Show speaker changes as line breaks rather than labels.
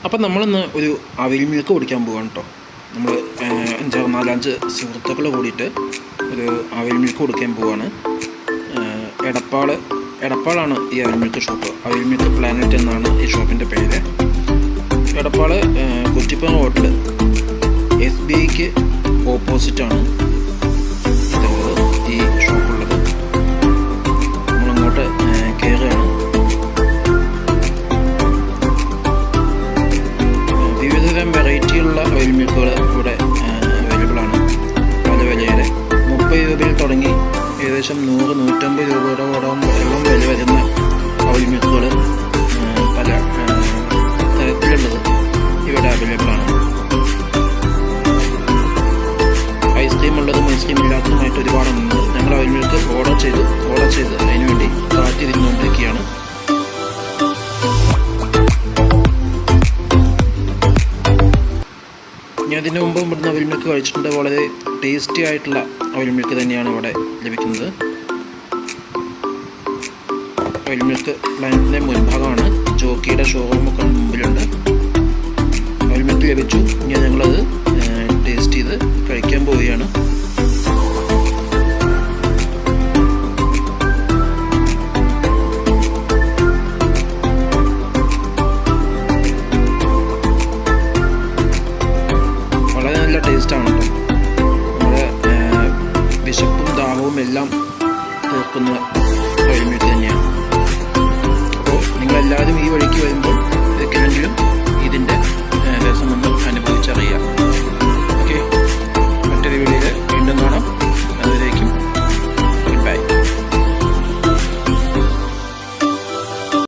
അപ്പം നമ്മളിന്ന് ഒരു അവിൽ മിൽക്ക് കുടിക്കാൻ പോവാണ് കേട്ടോ. നമ്മൾ 4-5 സുഹൃത്തുക്കൾ കൂടിയിട്ട് ഒരു അവിൽ മിൽക്ക് കുടിക്കാൻ പോവാണ്. എടപ്പാളാണ് ഈ അവിൽ മിൽക്ക് ഷോപ്പ്. അവിൽ മിൽക്ക് പ്ലാനറ്റ് എന്നാണ് ഈ ഷോപ്പിൻ്റെ പേര്. എടപ്പാള് കുറ്റിപ്പുറം ഹോട്ടൽ SBIക്ക് ഓപ്പോസിറ്റാണ് ഈ ഷോപ്പുള്ളത്. നമ്മളങ്ങോട്ട് കയറുകയാണ്. വിവിധതരം വെറൈറ്റിയുള്ള ഓയിൽ മിൽക്കുകൾ ഇവിടെ അവൈലബിൾ ആണ്. പല വിലയുടെ 30 രൂപയിൽ തുടങ്ങി ഏകദേശം 100-150 രൂപയുടെ എല്ലാം വില വരുന്ന ഓയിൽ മിൽക്കുകൾ പല തരത്തിലുള്ളത് ഇവിടെ അവൈലബിൾ ആണ്. ഐസ്ക്രീം ഉള്ളതും ഐസ്ക്രീം ഇല്ലാത്തതുമായിട്ട് ഒരുപാടുണ്ട്. ഞങ്ങൾ ഓയിൽ മിൽക്ക് ഓർഡർ ചെയ്ത് അതിന് വേണ്ടി കാത്തിരുന്നുകൊണ്ടിരിക്കുകയാണ്. ഞാൻ ഇതിനു മുമ്പ് ഇവിടുന്ന് അവിൽ മിൽക്ക് കഴിച്ചിട്ടുണ്ട്. വളരെ ടേസ്റ്റി ആയിട്ടുള്ള അവിൽ മിൽക്ക് തന്നെയാണ് ഇവിടെ ലഭിക്കുന്നത്. അവിൽ മിൽക്ക് പ്ലാന്റിൻ്റെ മുൻഭാഗമാണ്. ജോക്കിയുടെ ഷോറൂമൊക്കെ മുമ്പിലുണ്ട്. അവിൽ മിൽക്ക് ലഭിച്ചു. ഇനി ഞങ്ങളത് ടേസ്റ്റ് ചെയ്ത് കഴിക്കാൻ പോവുകയാണ്. വളരെ നല്ല ടേസ്റ്റാണ് കേട്ടോ. നമ്മുടെ വിശപ്പും ദാഹവും എല്ലാം തീർക്കുന്ന അവിൽ മിൽക്ക് തന്നെയാണ്. അപ്പോൾ നിങ്ങളെല്ലാവരും ഈ വഴിക്ക് വരുമ്പോൾ